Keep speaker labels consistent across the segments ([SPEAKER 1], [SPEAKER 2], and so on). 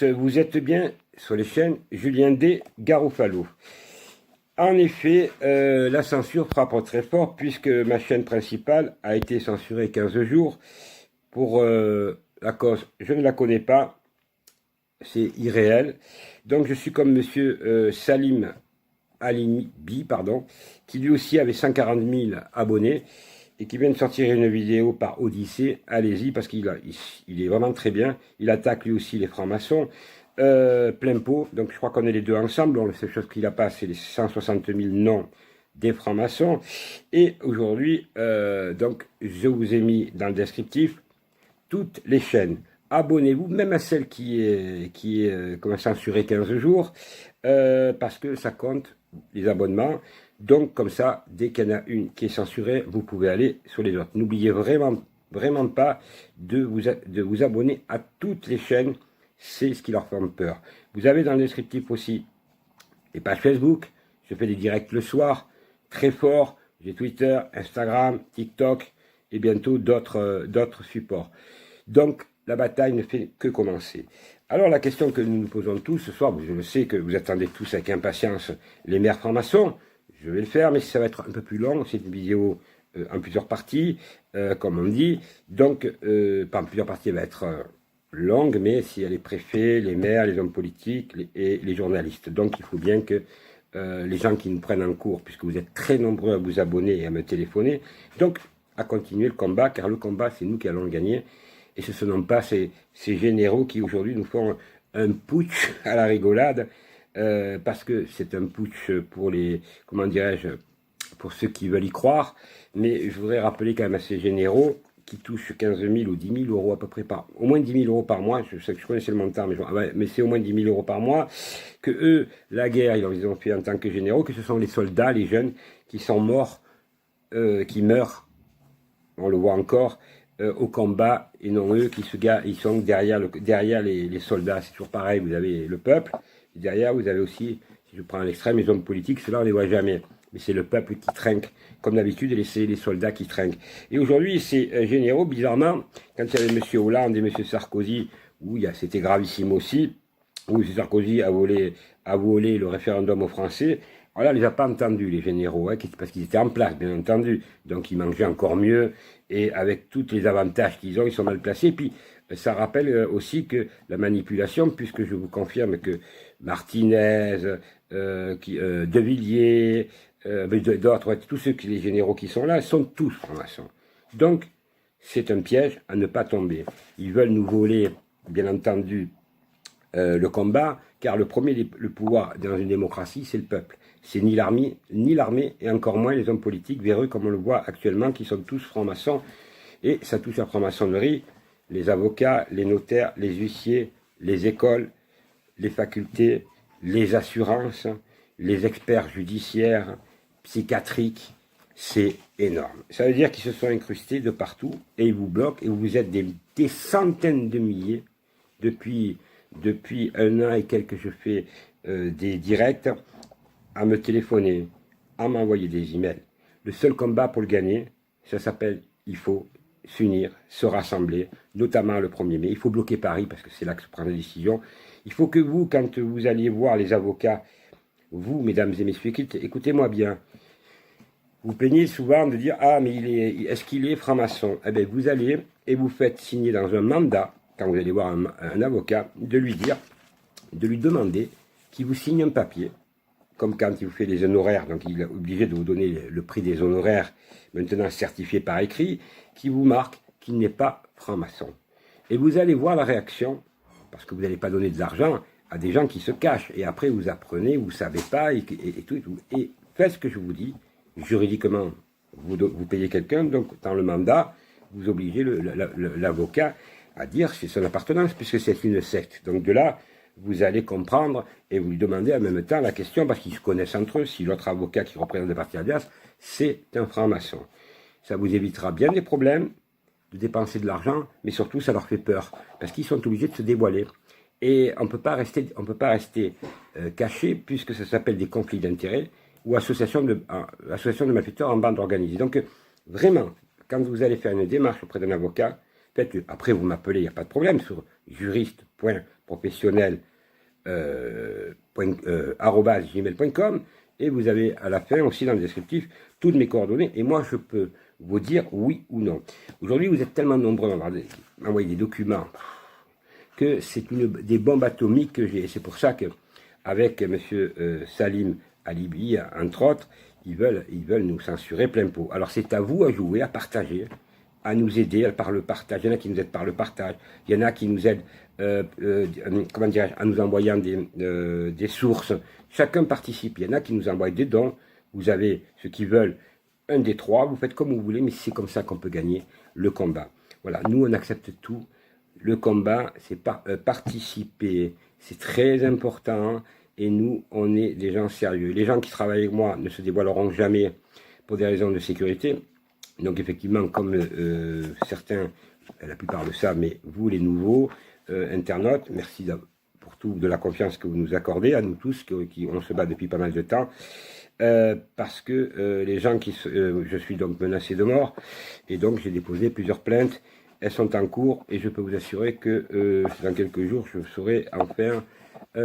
[SPEAKER 1] tous, vous êtes bien sur les chaînes Julien D. Garofalo. En effet, la censure frappe très fort puisque ma chaîne principale a été censurée 15 jours pour la cause. Je ne la connais pas, c'est irréel. Donc je suis comme monsieur Salim Alimi, pardon, qui lui aussi avait 140 000 abonnés et qui vient de sortir une vidéo par Odyssée. Allez-y parce qu'il est vraiment très bien. Il attaque lui aussi les francs-maçons. Plein pot, donc je crois qu'on est les deux ensemble. La seule chose qu'il a pas, c'est les 160 000 noms des francs-maçons. Et aujourd'hui, donc je vous ai mis dans le descriptif toutes les chaînes. Abonnez-vous, même à celle qui est comme censurée 15 jours, parce que ça compte les abonnements. Donc comme ça, dès qu'il y en a une qui est censurée, vous pouvez aller sur les autres. N'oubliez vraiment pas de vous abonner à toutes les chaînes. C'est ce qui leur fait peur. Vous avez dans le descriptif aussi les pages Facebook. Je fais des directs le soir, très fort. J'ai Twitter, Instagram, TikTok et bientôt d'autres supports. Donc, la bataille ne fait que commencer. Alors, la question que nous nous posons tous ce soir, je le sais que vous attendez tous avec impatience les maires francs-maçons. Je vais le faire, mais ça va être un peu plus long. C'est une vidéo en plusieurs parties, comme on dit. Donc, pas en plusieurs parties, elle va être longue, mais s'il y a les préfets, les maires, les hommes politiques et les journalistes. Donc, il faut bien que les gens qui nous prennent en cours, puisque vous êtes très nombreux à vous abonner et à me téléphoner, donc à continuer le combat, car le combat, c'est nous qui allons le gagner. Et ce ne sont pas ces généraux qui aujourd'hui nous font un putsch à la rigolade, parce que c'est un putsch pour les, comment dirais-je, pour ceux qui veulent y croire. Mais je voudrais rappeler quand même à ces généraux qui touchent 15 000 ou 10 000 euros à peu près au moins 10 000 euros par mois, je sais que je connaissais le montant, mais c'est au moins 10 000 euros par mois, que eux, la guerre, ils ont fait en tant que généraux, que ce sont les soldats, les jeunes, qui sont morts, qui meurent, on le voit encore, au combat, et non eux ils sont derrière les soldats. C'est toujours pareil, vous avez le peuple, et derrière vous avez aussi, si je prends à l'extrême, les hommes politiques, ceux-là on ne les voit jamais. Mais c'est le peuple qui trinque, comme d'habitude, et c'est les soldats qui trinquent. Et aujourd'hui, ces généraux, bizarrement, quand il y avait M. Hollande et M. Sarkozy, où c'était gravissime aussi, où M. Sarkozy a volé le référendum aux Français, voilà, on ne les a pas entendus, les généraux, hein, parce qu'ils étaient en place, bien entendu. Donc ils mangeaient encore mieux, et avec tous les avantages qu'ils ont, ils sont mal placés. Et puis, ça rappelle aussi que la manipulation, puisque je vous confirme que Martinez, De Villiers, d'autres, tous les généraux qui sont là, sont tous francs-maçons. Donc, c'est un piège à ne pas tomber. Ils veulent nous voler, bien entendu, le combat, car le premier, le pouvoir dans une démocratie, c'est le peuple. C'est ni l'armée, et encore moins les hommes politiques véreux, comme on le voit actuellement, qui sont tous francs-maçons. Et ça touche la franc-maçonnerie, les avocats, les notaires, les huissiers, les écoles, les facultés, les assurances, les experts judiciaires, psychiatriques. C'est énorme. Ça veut dire qu'ils se sont incrustés de partout et ils vous bloquent et vous êtes des centaines de milliers. Depuis 1 an et quelques, je fais des directs à me téléphoner, à m'envoyer des emails. Le seul combat pour le gagner, ça s'appelle, il faut s'unir, se rassembler, notamment le 1er mai. Il faut bloquer Paris parce que c'est là que se prend la décision. Il faut que vous, quand vous alliez voir les avocats, vous, mesdames et messieurs, écoutez-moi bien, vous plaignez souvent de dire « Ah, mais est-ce qu'il est franc-maçon » Eh bien, vous allez et vous faites signer dans un mandat, quand vous allez voir un avocat, de lui demander qu'il vous signe un papier, comme quand il vous fait des honoraires, donc il est obligé de vous donner le prix des honoraires, maintenant certifié par écrit, qui vous marque qu'il n'est pas franc-maçon. Et vous allez voir la réaction, parce que vous n'allez pas donner de l'argent à des gens qui se cachent, et après vous apprenez, vous ne savez pas, et tout, et faites ce que je vous dis, juridiquement, vous payez quelqu'un, donc dans le mandat, vous obligez l'avocat à dire c'est son appartenance, puisque c'est une secte. Donc de là, vous allez comprendre et vous lui demandez en même temps la question, parce qu'ils se connaissent entre eux, si l'autre avocat qui représente le parti adverse, c'est un franc-maçon. Ça vous évitera bien des problèmes, de dépenser de l'argent, mais surtout ça leur fait peur, parce qu'ils sont obligés de se dévoiler. Et on ne peut pas rester caché, puisque ça s'appelle des conflits d'intérêts, ou association de malfaiteurs en bande organisée. Donc vraiment, quand vous allez faire une démarche auprès d'un avocat, Peut-être après vous m'appelez, il n'y a pas de problème, sur juriste.professionnel @gmail.com, et vous avez à la fin aussi dans le descriptif toutes mes coordonnées, et moi je peux vous dire oui ou non. Aujourd'hui vous êtes tellement nombreux à m'envoyer des documents que c'est des bombes atomiques que j'ai. C'est pour ça que avec monsieur Salim Alibi, entre autres, ils veulent nous censurer plein pot. Alors c'est à vous à jouer, à partager, à nous aider par le partage. Il y en a qui nous aident par le partage. Il y en a qui nous aident comment dirais-je, en nous envoyant des sources. Chacun participe. Il y en a qui nous envoient des dons. Vous avez ceux qui veulent un des trois. Vous faites comme vous voulez, mais c'est comme ça qu'on peut gagner le combat. Voilà, nous on accepte tout. Le combat, c'est participer. C'est très important. Et nous, on est des gens sérieux. Les gens qui travaillent avec moi ne se dévoileront jamais pour des raisons de sécurité. Donc effectivement, comme certains, la plupart le savent, mais vous les nouveaux internautes, merci pour tout de la confiance que vous nous accordez, à nous tous, qui on se bat depuis pas mal de temps, parce que les gens je suis donc menacé de mort, et donc j'ai déposé plusieurs plaintes, elles sont en cours, et je peux vous assurer que dans quelques jours, je saurai enfin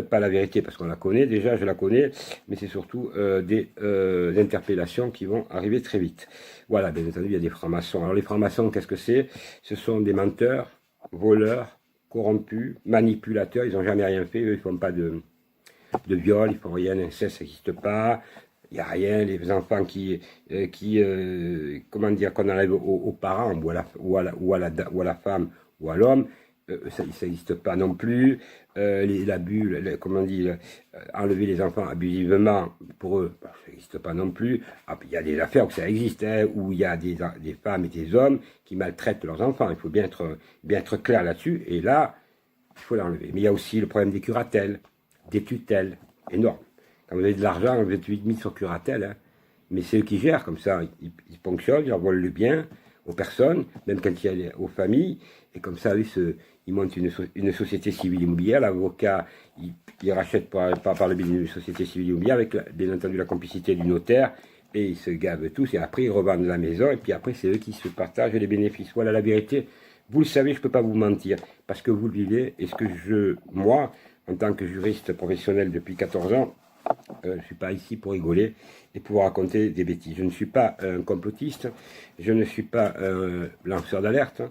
[SPEAKER 1] pas la vérité, parce qu'on la connaît déjà, je la connais, mais c'est surtout des interpellations qui vont arriver très vite. Voilà, bien entendu, il y a des francs-maçons. Alors les francs-maçons, qu'est-ce que c'est? Ce sont des menteurs, voleurs, corrompus, manipulateurs, ils n'ont jamais rien fait, eux, ils ne font pas de viol, ils ne font rien, l'inceste, ça n'existe pas, il n'y a rien, les enfants comment dire, qu'on enlève aux parents, ou à la femme, ou à l'homme, ça n'existe pas non plus. L'abus, comment dire, enlever les enfants abusivement, pour eux, ça n'existe pas non plus. Ah, il y a des affaires où ça existe, hein, où il y a des femmes et des hommes qui maltraitent leurs enfants. Il faut bien être clair là-dessus, et là, il faut l'enlever. Mais il y a aussi le problème des curatelles, des tutelles, énormes. Quand vous avez de l'argent, vous êtes mis sur curatelle, hein. Mais c'est eux qui gèrent, comme ça, ils ponctionnent, ils envoient le bien aux personnes, même quand il y a aux familles, et comme ça, ils montent une société civile immobilière, l'avocat, il rachète par le biais d'une société civile immobilière, avec bien entendu la complicité du notaire, et ils se gavent tous, et après ils revendent la maison, et puis après c'est eux qui se partagent les bénéfices. Voilà la vérité. Vous le savez, je ne peux pas vous mentir, parce que vous le vivez, et ce que moi, en tant que juriste professionnel depuis 14 ans, je ne suis pas ici pour rigoler et pour raconter des bêtises. Je ne suis pas un complotiste, je ne suis pas un lanceur d'alerte,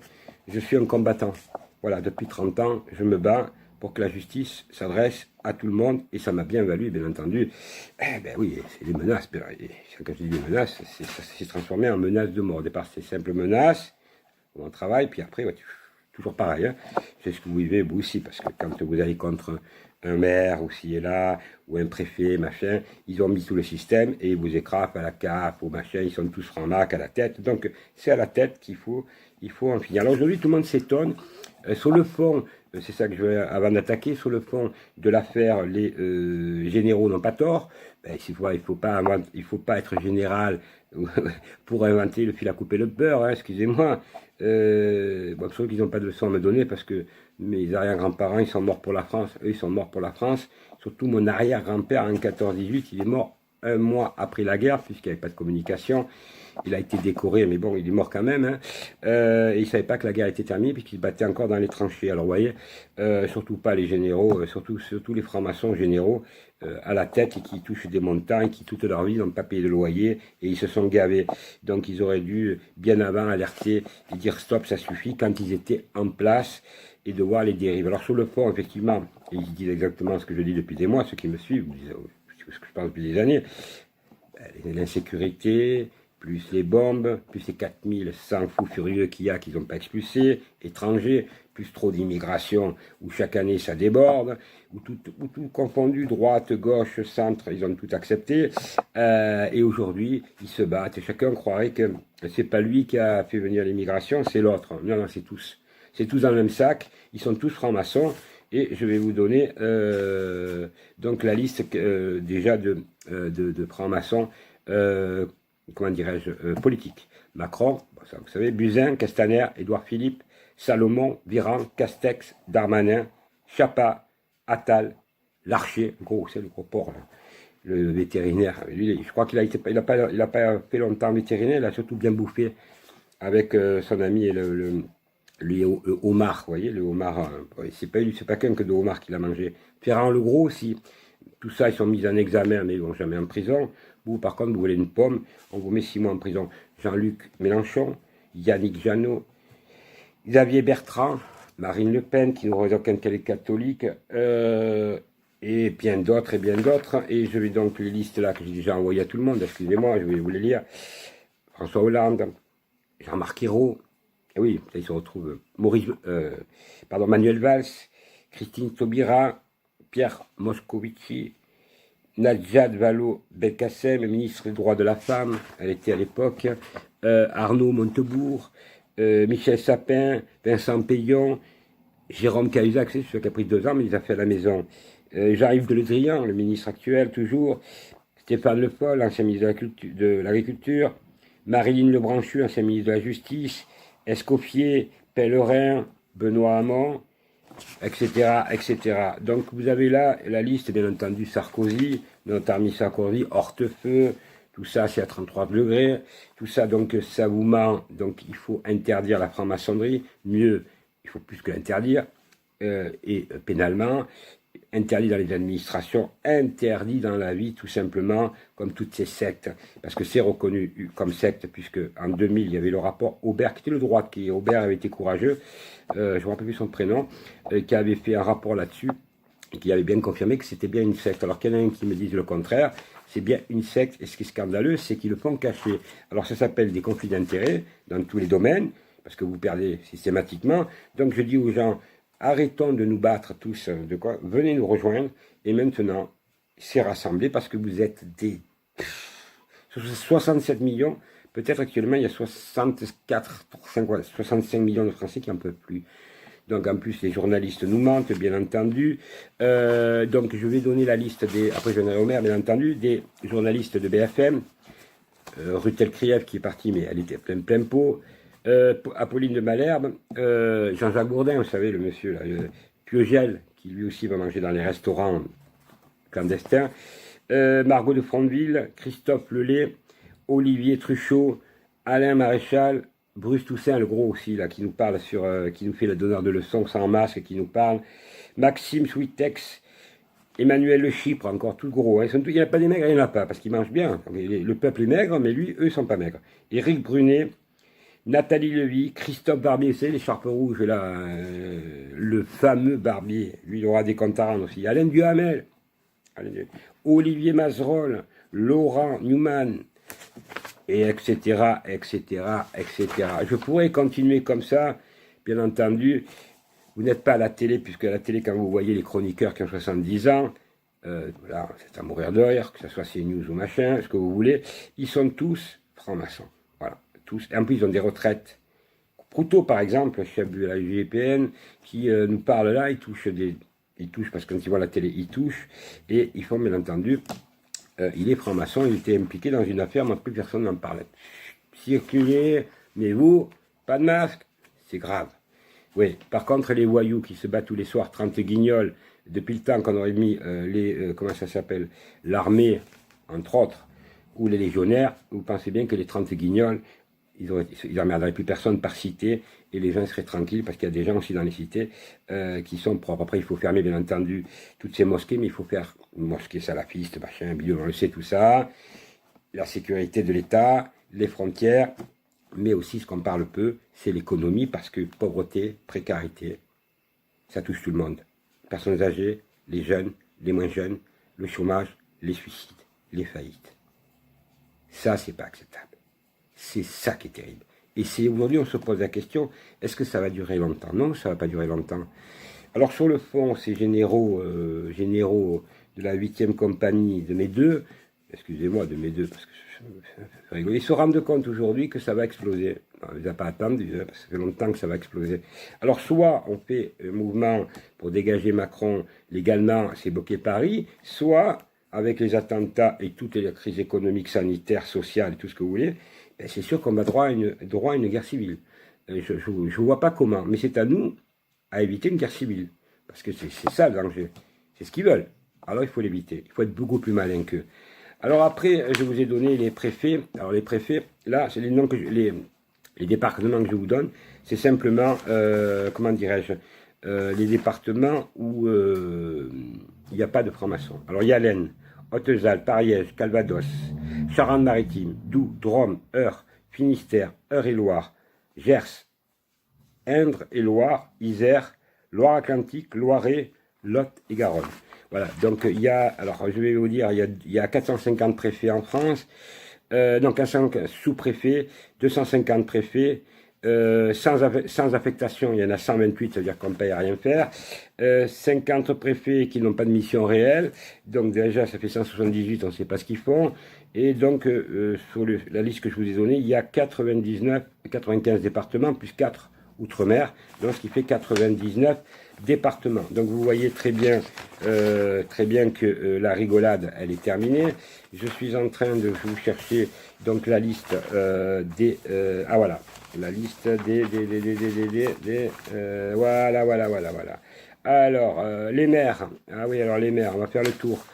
[SPEAKER 1] je suis un combattant. Voilà, depuis 30 ans, je me bats pour que la justice s'adresse à tout le monde, et ça m'a bien valu, bien entendu. Ben oui, c'est des menaces. Quand je dis des menaces, ça s'est transformé en menaces de mort. Au départ, c'est simple menace, on travaille, puis après, ouais, toujours pareil, hein. C'est ce que vous vivez, vous aussi, parce que quand vous allez contre un maire, ou s'il est là, ou un préfet, machin, ils ont mis tout le système, et ils vous écrasent à la CAF, ou machin, ils sont tous francs-mac à la tête. Donc, c'est à la tête qu'il faut en finir. Alors aujourd'hui, tout le monde s'étonne. Sur le fond, c'est ça que je veux, avant d'attaquer, sur le fond de l'affaire, les généraux n'ont pas tort. Ben, il faut pas être général pour inventer le fil à couper le beurre, hein, excusez-moi. Bon, sauf qu'ils n'ont pas de leçon à me donner, parce que mes arrière-grands-parents, ils sont morts pour la France. Eux, ils sont morts pour la France. Surtout mon arrière-grand-père, en 14-18, il est mort un mois après la guerre, puisqu'il n'y avait pas de communication. Il a été décoré, mais bon, il est mort quand même, hein. Et il ne savait pas que la guerre était terminée, puisqu'il se battait encore dans les tranchées. Alors, vous voyez, surtout pas les généraux, surtout les francs-maçons généraux, à la tête, et qui touchent des montagnes, qui toute leur vie n'ont pas payé de loyer, et ils se sont gavés. Donc, ils auraient dû, bien avant, alerter et dire stop, ça suffit, quand ils étaient en place, et de voir les dérives. Alors, sur le fond, effectivement, et ils disent exactement ce que je dis depuis des mois, ceux qui me suivent, vous disent ce que je pense depuis des années, l'insécurité, plus les bombes, plus les 4100 fous furieux qu'il y a qu'ils n'ont pas expulsés, étrangers, plus trop d'immigration, où chaque année ça déborde, où tout confondu, droite, gauche, centre, ils ont tout accepté, et aujourd'hui, ils se battent, et chacun croirait que c'est pas lui qui a fait venir l'immigration, c'est l'autre. Non, non, c'est tous dans le même sac, ils sont tous francs-maçons, et je vais vous donner donc la liste déjà de francs-maçons, comment dirais-je, politique. Macron, bon, ça, vous savez, Buzyn, Castaner, Édouard Philippe, Salomon, Viran, Castex, Darmanin, Chapa, Attal, Larcher, c'est le gros porc, là, le vétérinaire. Lui, je crois qu'il a pas fait longtemps vétérinaire, il a surtout bien bouffé avec son ami et le homard, vous voyez, le homard, c'est pas qu'un que de homard qu'il a mangé. Ferrand le Gros aussi. Tout ça, ils sont mis en examen, mais ils vont jamais en prison. Vous, par contre, vous voulez une pomme, on vous met 6 mois en prison. Jean-Luc Mélenchon, Yannick Jadot, Xavier Bertrand, Marine Le Pen, qui nous représente qu'elle est catholique, et bien d'autres, et bien d'autres. Et je vais donc les listes là que j'ai déjà envoyées à tout le monde, excusez-moi, je vais vous les lire. François Hollande, Jean-Marc Ayrault, et oui, là, ils se retrouvent. Manuel Valls, Christine Taubira, Pierre Moscovici, Najat Vallaud-Belkacem, ministre des droits de la femme, elle était à l'époque, Arnaud Montebourg, Michel Sapin, Vincent Payon, Jérôme Cahuzac, c'est celui qui a pris 2 ans, mais il a fait à la maison. Jean-Yves Le Drian, le ministre actuel, toujours. Stéphane Le Foll, ancien ministre de l'Agriculture. Marilyn Lebranchu, ancien ministre de la Justice. Escoffier, Pellerin, Benoît Hamon, etc., etc. Donc vous avez là la liste, bien entendu, Sarkozy, notre ami Sarkozy, Hortefeux, tout ça c'est à 33 degrés, tout ça donc ça vous ment, donc il faut interdire la franc-maçonnerie, mieux, il faut plus que l'interdire, et pénalement, interdit dans les administrations, interdit dans la vie tout simplement, comme toutes ces sectes, parce que c'est reconnu comme secte, puisque en 2000 il y avait le rapport Aubert, qui était le droit, Aubert avait été courageux, je ne me rappelle plus son prénom, qui avait fait un rapport là-dessus, et qui avait bien confirmé que c'était bien une secte. Alors qu'il y en a un qui me dise le contraire, c'est bien une secte, et ce qui est scandaleux, c'est qu'ils le font cacher. Alors ça s'appelle des conflits d'intérêts dans tous les domaines, parce que vous perdez systématiquement, donc je dis aux gens, arrêtons de nous battre tous, venez nous rejoindre, et maintenant, c'est rassemblé, parce que vous êtes des 67 millions, peut-être actuellement il y a 65 millions de Français qui n'en peuvent plus. Donc en plus les journalistes nous mentent, bien entendu. Donc je vais donner la liste des, après je donnerai au maire, bien entendu, des journalistes de BFM. Ruth Krief qui est partie, mais elle était plein pot. Apolline de Malherbe, Jean-Jacques Bourdin, vous savez, le monsieur là, Piogel, qui lui aussi va manger dans les restaurants clandestins. Margot de Frontville, Christophe Lelay, Olivier Truchot, Alain Maréchal, Bruce Toussaint, le gros aussi, là, qui nous parle qui nous fait le donneur de leçons sans masque, qui nous parle, Maxime Sweetex, Emmanuel Le Chypre, encore tout gros, hein. Il n'y a pas des maigres, il n'y en a pas, parce qu'ils mangent bien. Le peuple est maigre, mais lui, eux, ils sont pas maigres. Éric Brunet, Nathalie Levy, Christophe Barbier, c'est l'écharpe rouge, là, le fameux Barbier, lui, il aura des comptes à rendre aussi. Alain Duhamel, Olivier Mazerolle, Laurent Newman, et etc., etc., etc. Je pourrais continuer comme ça, bien entendu. Vous n'êtes pas à la télé, puisque à la télé, quand vous voyez les chroniqueurs qui ont 70 ans, voilà, c'est à mourir de rire, que ce soit CNews ou machin, ce que vous voulez, ils sont tous francs-maçons. Voilà, tous. Et en plus, ils ont des retraites. Proutot, par exemple, chef de la UGPN, qui nous parle là, il touche parce que quand ils voient la télé, ils touchent, et ils font, bien entendu, il est franc-maçon, il était impliqué dans une affaire, mais plus personne n'en parlait. Circuler, mais vous, pas de masque, c'est grave. Oui, par contre, les voyous qui se battent tous les soirs, 30 guignols, depuis le temps qu'on aurait mis comment ça s'appelle, l'armée, entre autres, ou les légionnaires, vous pensez bien que les 30 guignols, ils n'emmerderaient plus personne par cité, et les gens seraient tranquilles, parce qu'il y a des gens aussi dans les cités qui sont propres. Après, il faut fermer, bien entendu, toutes ces mosquées, mais il faut faire mosquées salafistes, machin, bidon, on le sait, tout ça, la sécurité de l'État, les frontières, mais aussi, ce qu'on parle peu, c'est l'économie, parce que pauvreté, précarité, ça touche tout le monde. Les personnes âgées, les jeunes, les moins jeunes, le chômage, les suicides, les faillites. Ça, c'est pas acceptable. C'est ça qui est terrible. Et c'est aujourd'hui, on se pose la question, est-ce que ça va durer longtemps? Non, ça va pas durer longtemps. Alors, sur le fond, ces généraux de la 8e compagnie, de mes deux, excusez-moi, de mes deux, parce que ils se rendent compte aujourd'hui que ça va exploser. On ne les a pas attendus, parce que ça fait longtemps que ça va exploser. Alors, soit on fait un mouvement pour dégager Macron légalement, c'est bloquer Paris, soit, avec les attentats et toutes les crises économiques, sanitaires, sociales, et tout ce que vous voulez, ben c'est sûr qu'on va droit à une guerre civile. Je ne vois pas comment, mais c'est à nous à éviter une guerre civile. Parce que c'est ça le danger. C'est ce qu'ils veulent. Alors il faut l'éviter. Il faut être beaucoup plus malin qu'eux. Alors après, je vous ai donné les préfets. Alors les préfets, là, c'est les noms que Les départements que je vous donne, c'est simplement, comment dirais-je, les départements où il n'y a pas de franc-maçon. Alors il y a l'Aisne, Haute-Alpes, Ariège, Calvados, Charente-Maritime, Doubs, Drôme, Eure, Finistère, Eure-et-Loire, Gers, Indre et Loire, Isère, Loire-Atlantique, Loiret, Lot et Garonne. Voilà, donc il y a, alors je vais vous dire, il y a 450 préfets en France, donc 400 sous-préfets, 250 préfets, sans affectation, il y en a 128, c'est-à-dire qu'on ne paye à rien faire, 50 préfets qui n'ont pas de mission réelle, donc déjà ça fait 178, on ne sait pas ce qu'ils font, et donc sur la liste que je vous ai donnée, il y a 95 départements, plus 4 outre-mer, donc ce qui fait 99 départements. Donc vous voyez très bien que la rigolade, elle est terminée. Je suis en train de vous chercher donc la liste ah voilà, la liste voilà. Alors les maires, ah oui, alors les maires, on va faire le tour.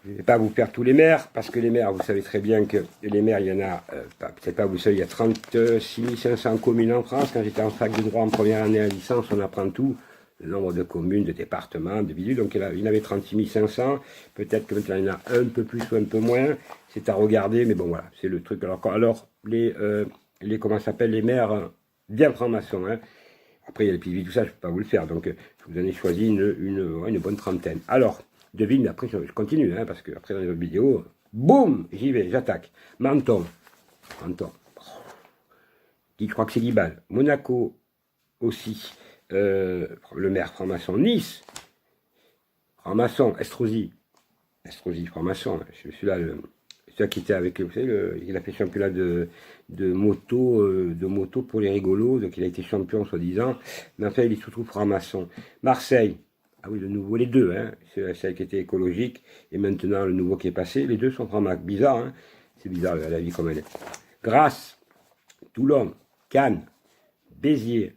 [SPEAKER 1] Je ne vais pas vous faire tous les maires, parce que les maires, vous savez très bien que les maires, il y en a, peut-être pas vous savez, il y a 36 500 communes en France. Quand j'étais en fac de droit en première année à licence, on apprend tout, le nombre de communes, de départements, de villes. Donc il y en avait 36 500, peut-être que maintenant il y en a un peu plus ou un peu moins, c'est à regarder, mais bon voilà, c'est le truc. Alors les comment ça s'appelle, les maires bien francs-maçons, hein. Après il y a les petites villes, tout ça, je ne peux pas vous le faire, donc je vous en ai choisi une bonne trentaine. Alors, devine, mais après je continue, hein, parce que après dans les autres vidéos, boum, j'y vais, j'attaque. Menton, qui croit que c'est Guibal. Monaco aussi, le maire franc-maçon. Nice, franc-maçon. Estrosi, franc-maçon. Je suis là, celui qui était avec, vous savez, il a fait championnat de moto pour les rigolos, donc il a été champion soi-disant, mais en fait il est surtout franc-maçon. Marseille, ah oui, le nouveau, les deux, hein, c'est celle qui était écologique, et maintenant le nouveau qui est passé, les deux sont francs-maçons. Bizarre, hein, c'est bizarre la vie comme elle est. Grasse, Toulon, Cannes, Béziers,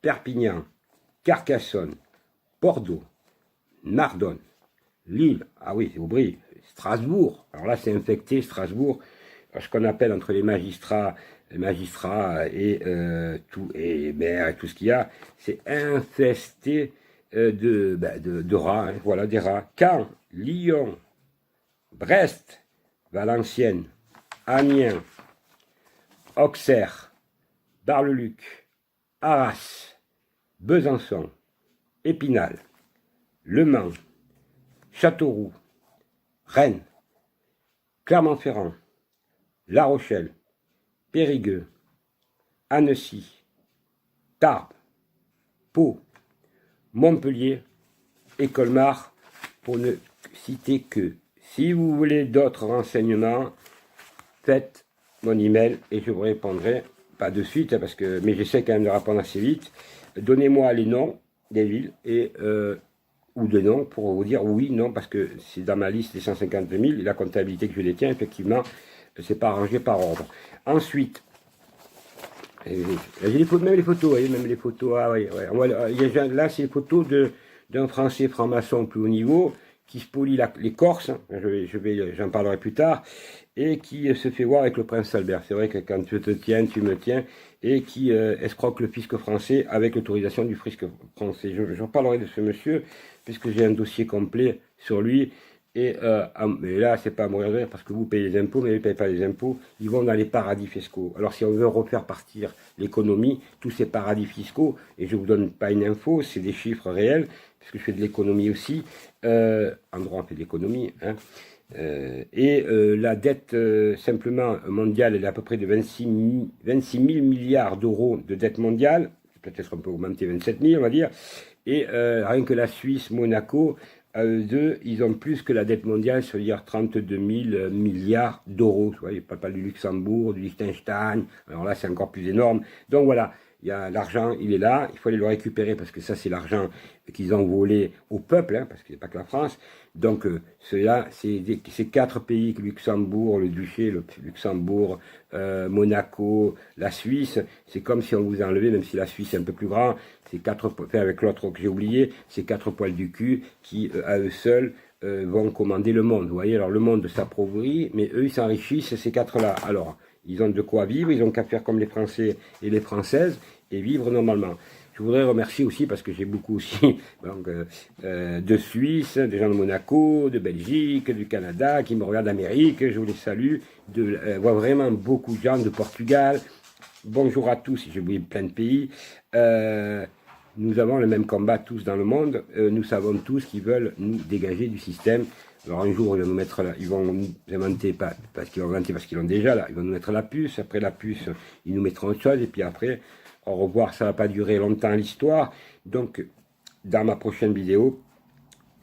[SPEAKER 1] Perpignan, Carcassonne, Bordeaux, Narbonne, Lille, ah oui, c'est Aubry, Strasbourg, alors là c'est infecté, Strasbourg, ce qu'on appelle entre les magistrats et les maires et tout ce qu'il y a, c'est infesté de rats, hein, voilà, des rats. Caen, Lyon, Brest, Valenciennes, Amiens, Auxerre, Bar-le-Duc, Arras, Besançon, Épinal, Le Mans, Châteauroux, Rennes, Clermont-Ferrand, La Rochelle, Périgueux, Annecy, Tarbes, Pau, Montpellier et Colmar, pour ne citer que. Si vous voulez d'autres renseignements, faites mon email et je vous répondrai, pas de suite, parce que, mais j'essaie quand même de répondre assez vite. Donnez-moi les noms des villes et ou de noms pour vous dire oui, non, parce que c'est dans ma liste des 150 000, et la comptabilité que je détiens, effectivement, c'est pas arrangé par ordre. Ensuite, j'ai même les photos, vous voyez, même les photos, ah oui, ouais. Là, c'est les photos d'un Français franc-maçon plus haut niveau, qui spolie les Corses, j'en parlerai plus tard, et qui se fait voir avec le prince Albert. C'est vrai que quand tu te tiens, tu me tiens, et qui escroque le fisc français avec l'autorisation du fisc français. J'en parlerai de ce monsieur, puisque j'ai un dossier complet sur lui. Mais là, c'est pas à mourir de rire parce que vous payez les impôts, mais ils ne payent pas les impôts. Ils vont dans les paradis fiscaux. Alors, si on veut refaire partir l'économie, tous ces paradis fiscaux, et je ne vous donne pas une info, c'est des chiffres réels, puisque je fais de l'économie aussi. En droit, on fait de l'économie. Hein. La dette simplement mondiale, elle est à peu près de 26 000 milliards d'euros de dette mondiale. Peut-être on peut augmenter 27 000, on va dire. Et rien que la Suisse, Monaco, à eux deux, ils ont plus que la dette mondiale, c'est-à-dire 32 000 milliards d'euros. Vous voyez, pas du Luxembourg, du Liechtenstein. Alors là, c'est encore plus énorme. Donc voilà, il y a l'argent, il est là. Il faut aller le récupérer parce que ça, c'est l'argent qu'ils ont volé au peuple, hein, parce qu'il n'y a pas que la France. Donc, ceux-là, c'est 4 pays, Luxembourg, le Duché, le Luxembourg, Monaco, la Suisse. C'est comme si on vous enlevait, même si la Suisse est un peu plus grand, c'est 4, avec l'autre que j'ai oublié, c'est 4 poils du cul qui, à eux seuls, vont commander le monde. Vous voyez, alors le monde s'appauvrit, mais eux, ils s'enrichissent, ces 4-là. Alors, ils ont de quoi vivre, ils ont qu'à faire comme les Français et les Françaises et vivre normalement. Je voudrais remercier aussi, parce que j'ai beaucoup aussi donc, de Suisse, des gens de Monaco, de Belgique, du Canada, qui me regardent d'Amérique, je vous les salue, voir vraiment beaucoup de gens de Portugal. Bonjour à tous, j'ai oublié plein de pays. Nous avons le même combat tous dans le monde, nous savons tous qu'ils veulent nous dégager du système. Alors un jour, ils vont nous mettre là, ils vont nous inventer, pas parce qu'ils vont inventer, parce qu'ils l'ont déjà là, ils vont nous mettre la puce, après la puce, ils nous mettront autre chose, et puis après, au revoir, ça ne va pas durer longtemps l'histoire. Donc, dans ma prochaine vidéo,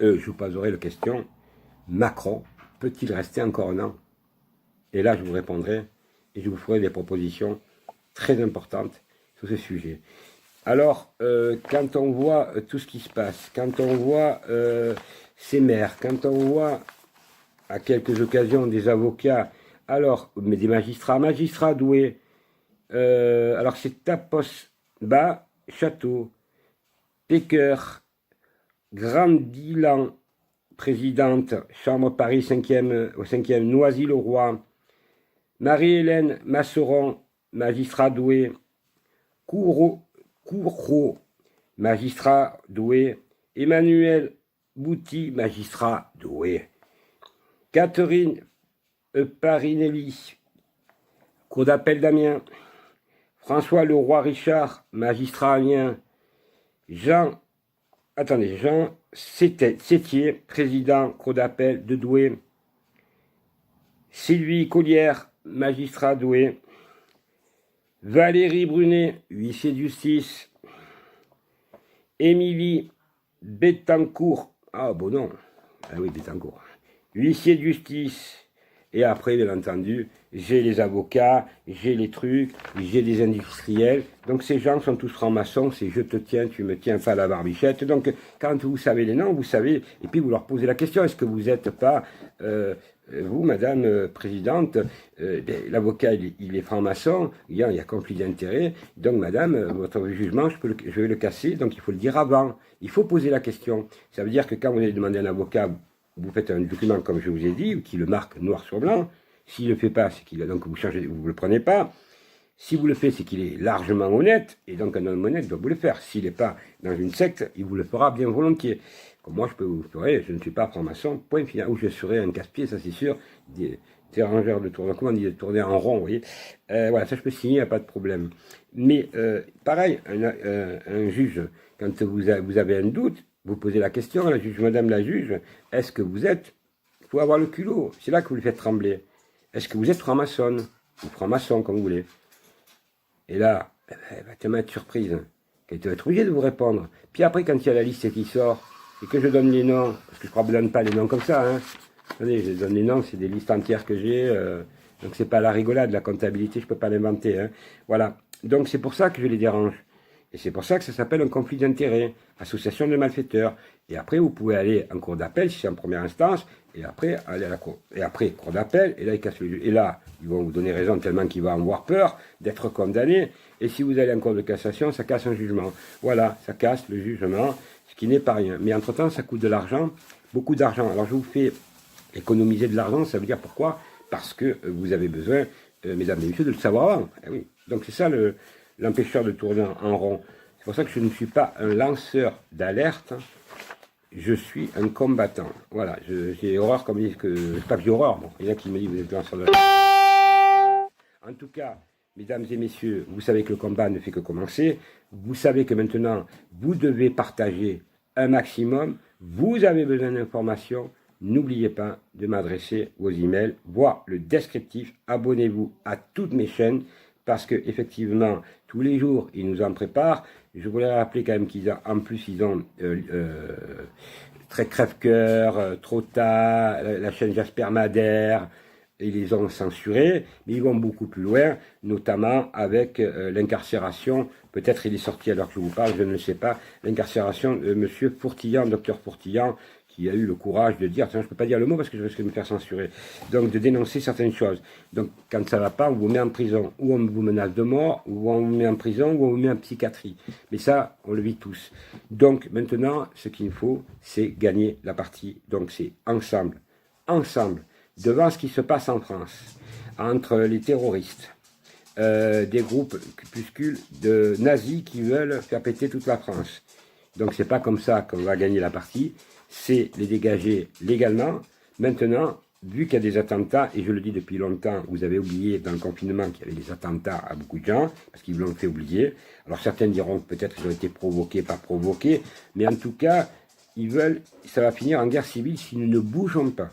[SPEAKER 1] je vous poserai la question, Macron peut-il rester encore un an? Et là, je vous répondrai, et je vous ferai des propositions très importantes sur ce sujet. Alors, quand on voit tout ce qui se passe, quand on voit ces maires, quand on voit à quelques occasions des avocats, alors, mais des magistrats doués, alors c'est Tapos, Bas, Château, Péker, Grandilan, présidente, Chambre Paris 5e, au 5e, Noisy-le-Roi, Marie-Hélène Masseron, magistrat doué, Courreau, magistrat doué, Emmanuel Bouty, magistrat doué, Catherine Parinelli, cour d'appel d'Amiens, François Leroy-Richard, magistrat Amiens, Jean Sétier, président, cour d'appel de Douai, Sylvie Collière, magistrat Douai, Valérie Brunet, huissier de justice, Émilie Bettencourt, ah bon non, ah oui Bettencourt, huissier de justice, et après bien entendu, j'ai les avocats, j'ai les trucs, j'ai des industriels, donc ces gens sont tous francs-maçons, c'est je te tiens, tu me tiens pas la barbichette, donc quand vous savez les noms, vous savez, et puis vous leur posez la question, est-ce que vous n'êtes pas, vous madame présidente, l'avocat il est franc-maçon, il y a conflit d'intérêts, donc madame, votre jugement je vais le casser, donc il faut le dire avant, il faut poser la question, ça veut dire que quand vous allez demander un avocat, vous faites un document comme je vous ai dit, qui le marque noir sur blanc. S'il ne le fait pas, c'est qu'il a donc vous changez, vous ne le prenez pas. Si vous le faites, c'est qu'il est largement honnête, et donc un homme honnête doit vous le faire. S'il n'est pas dans une secte, il vous le fera bien volontiers. Comme moi, je peux vous faire, je ne suis pas franc-maçon, point final, ou je serai un casse-pied, ça c'est sûr, des rangeurs de tourner, comment on dit, de tourner en rond, vous voyez. Voilà, ça je peux signer, il n'y a pas de problème. Mais pareil, un juge, quand vous avez un doute, vous posez la question à la juge, madame la juge, est-ce que vous êtes, il faut avoir le culot, c'est là que vous le faites trembler. Est-ce que vous êtes franc-maçonne, ou franc-maçon, comme vous voulez? Et là, elle va tellement être surprise, qu'elle va être obligée de vous répondre. Puis après, quand il y a la liste qui sort, et que je donne les noms, parce que je ne donne pas les noms comme ça, hein. Attendez, je donne les noms, c'est des listes entières que j'ai, donc c'est pas la rigolade, la comptabilité, je ne peux pas l'inventer, hein. Voilà, donc c'est pour ça que je les dérange. Et c'est pour ça que ça s'appelle un conflit d'intérêts, association de malfaiteurs. Et après, vous pouvez aller en cour d'appel, si c'est en première instance, et après, aller à la cour. Et après, cour d'appel, et là, ils cassent le juge. Et là, ils vont vous donner raison tellement qu'il va avoir peur d'être condamné. Et si vous allez en cour de cassation, ça casse un jugement. Voilà, ça casse le jugement, ce qui n'est pas rien. Mais entre-temps, ça coûte de l'argent, beaucoup d'argent. Alors, je vous fais économiser de l'argent, ça veut dire pourquoi? Parce que vous avez besoin, mesdames et messieurs, de le savoir avant. Eh oui. Donc, c'est ça l'empêcheur de tourner en rond. C'est pour ça que je ne suis pas un lanceur d'alerte, je suis un combattant. Voilà, j'ai horreur, comme ils disent que... Pas que j'ai horreur, bon, il y en a qui me disent que vous êtes lanceur d'alerte. En tout cas, mesdames et messieurs, vous savez que le combat ne fait que commencer. Vous savez que maintenant, vous devez partager un maximum. Vous avez besoin d'informations. N'oubliez pas de m'adresser vos emails, voir le descriptif. Abonnez-vous à toutes mes chaînes. Parce que effectivement, tous les jours, ils nous en préparent. Je voulais rappeler quand même qu'en plus, ils ont très crève-cœur, trop tard, la chaîne Jasper Madère, ils les ont censurés, mais ils vont beaucoup plus loin, notamment avec l'incarcération, peut-être il est sorti alors que je vous parle, je ne le sais pas, l'incarcération de monsieur Fourtillan, docteur Fourtillan, qui a eu le courage de dire, tiens, je ne peux pas dire le mot parce que je risque de me faire censurer, donc de dénoncer certaines choses. Donc quand ça ne va pas, on vous met en prison, ou on vous menace de mort, ou on vous met en prison, ou on vous met en psychiatrie. Mais ça, on le vit tous. Donc maintenant, ce qu'il faut, c'est gagner la partie. Donc c'est ensemble, devant ce qui se passe en France, entre les terroristes, des groupes crépuscules de nazis qui veulent faire péter toute la France. Donc c'est pas comme ça qu'on va gagner la partie, c'est les dégager légalement. Maintenant, vu qu'il y a des attentats, et je le dis depuis longtemps, vous avez oublié dans le confinement qu'il y avait des attentats à beaucoup de gens, parce qu'ils vous l'ont fait oublier. Alors certains diront que peut-être qu'ils ont été provoqués, pas provoqués, mais en tout cas, ils veulent, ça va finir en guerre civile si nous ne bougeons pas.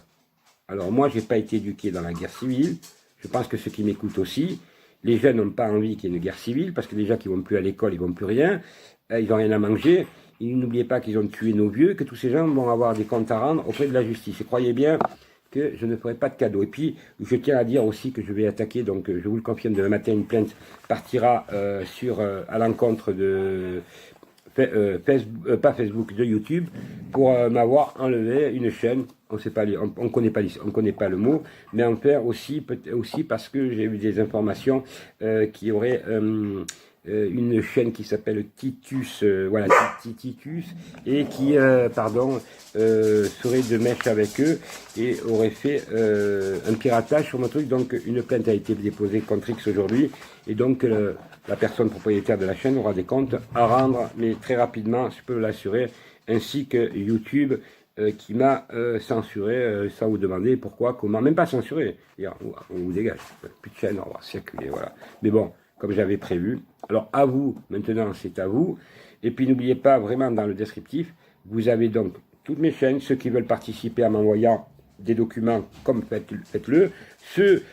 [SPEAKER 1] Alors moi, j'ai pas été éduqué dans la guerre civile, je pense que ceux qui m'écoutent aussi, les jeunes n'ont pas envie qu'il y ait une guerre civile, parce que déjà qu'ils vont plus à l'école, ils vont plus rien, ils n'ont rien à manger. Et n'oubliez pas qu'ils ont tué nos vieux, que tous ces gens vont avoir des comptes à rendre auprès de la justice. Et croyez bien que je ne ferai pas de cadeau. Et puis, je tiens à dire aussi que je vais attaquer, donc je vous le confirme, demain matin, une plainte partira à l'encontre de Facebook, pas Facebook, de YouTube, pour m'avoir enlevé une chaîne. On sait pas, on connaît pas le mot, mais en faire aussi, aussi parce que j'ai eu des informations qui auraient une chaîne qui s'appelle Titus, voilà, Titus, et qui, serait de mèche avec eux et aurait fait un piratage sur mon truc. Donc une plainte a été déposée contre X aujourd'hui, et donc la personne propriétaire de la chaîne aura des comptes à rendre, mais très rapidement, je peux l'assurer, ainsi que YouTube qui m'a censuré, ça vous demandez pourquoi, comment, même pas censuré, on vous dégage, plus de chaîne, on va circuler, voilà. Mais bon, comme j'avais prévu. Alors à vous, maintenant c'est à vous. Et puis n'oubliez pas, vraiment dans le descriptif, vous avez donc toutes mes chaînes, ceux qui veulent participer en m'envoyant des documents, comme faites-le. Ceux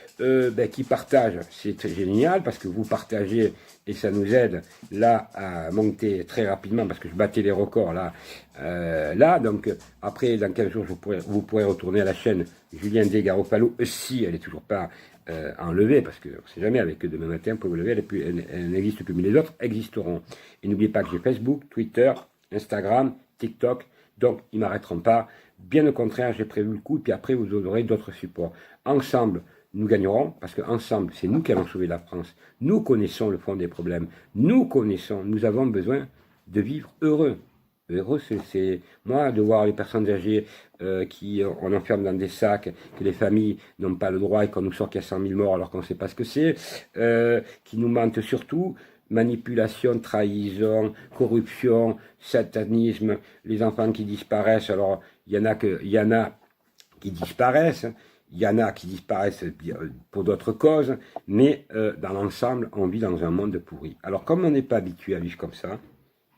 [SPEAKER 1] qui partagent, c'est très génial, parce que vous partagez et ça nous aide là à monter très rapidement, parce que je battais les records là. Donc après, dans 15 jours, vous pourrez retourner à la chaîne Julien D. Garofalo, si elle n'est toujours pas enlevée, parce qu'on ne sait jamais, avec demain matin, vous pouvez vous lever, elle n'existe plus, mais les autres existeront. Et n'oubliez pas que j'ai Facebook, Twitter, Instagram, TikTok, donc ils ne m'arrêteront pas. Bien au contraire, j'ai prévu le coup, et puis après vous aurez d'autres supports. Ensemble, nous gagnerons, parce qu'ensemble, c'est nous qui allons sauver la France. Nous connaissons le fond des problèmes. Nous avons besoin de vivre heureux. Heureux, c'est moi, de voir les personnes âgées on enferme dans des sacs, que les familles n'ont pas le droit et qu'on nous sort qu'il y a 100 000 morts alors qu'on ne sait pas ce que c'est, qui nous mentent surtout, manipulation, trahison, corruption, satanisme, les enfants qui disparaissent. Alors, il y en a qui disparaissent, il y en a qui disparaissent pour d'autres causes, mais dans l'ensemble, on vit dans un monde pourri. Alors, comme on n'est pas habitué à vivre comme ça,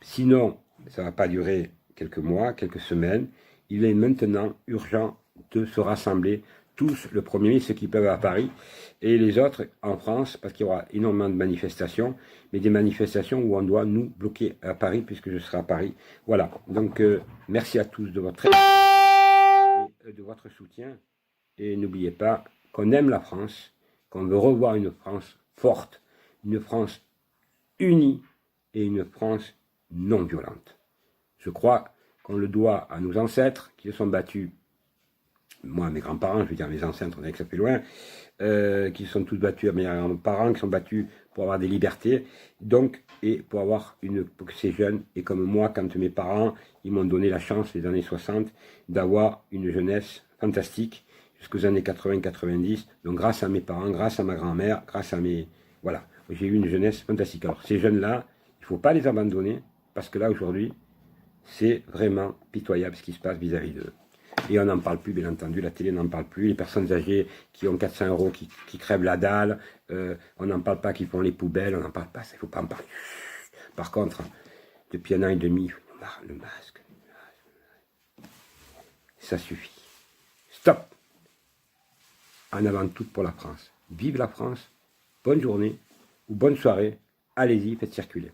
[SPEAKER 1] sinon, ça ne va pas durer quelques mois, quelques semaines, il est maintenant urgent de se rassembler, tous le 1er mai, ceux qui peuvent à Paris, et les autres en France, parce qu'il y aura énormément de manifestations, mais des manifestations où on doit nous bloquer à Paris, puisque je serai à Paris. Voilà, donc merci à tous de votre aide et de votre soutien, et n'oubliez pas qu'on aime la France, qu'on veut revoir une France forte, une France unie, et une France non violente. Je crois qu'on le doit à nos ancêtres qui se sont battus, moi, mes grands-parents, je veux dire mes ancêtres, on est que ça fait loin, qui se sont tous battus à mes grands-parents, qui sont battus pour avoir des libertés, donc, et pour que ces jeunes, et comme moi, quand mes parents, ils m'ont donné la chance, les années 60, d'avoir une jeunesse fantastique, jusqu'aux années 80-90, donc grâce à mes parents, grâce à ma grand-mère, grâce à voilà, j'ai eu une jeunesse fantastique. Alors, ces jeunes-là, il ne faut pas les abandonner, parce que là, aujourd'hui, c'est vraiment pitoyable ce qui se passe vis-à-vis d'eux. Et on n'en parle plus, bien entendu, la télé n'en parle plus, les personnes âgées qui ont 400 € qui crèvent la dalle, on n'en parle pas, qui font les poubelles, on n'en parle pas, ça, il ne faut pas en parler. Par contre, depuis 1 an et demi, le masque, ça suffit. Stop! En avant tout pour la France. Vive la France, bonne journée ou bonne soirée, allez-y, faites circuler.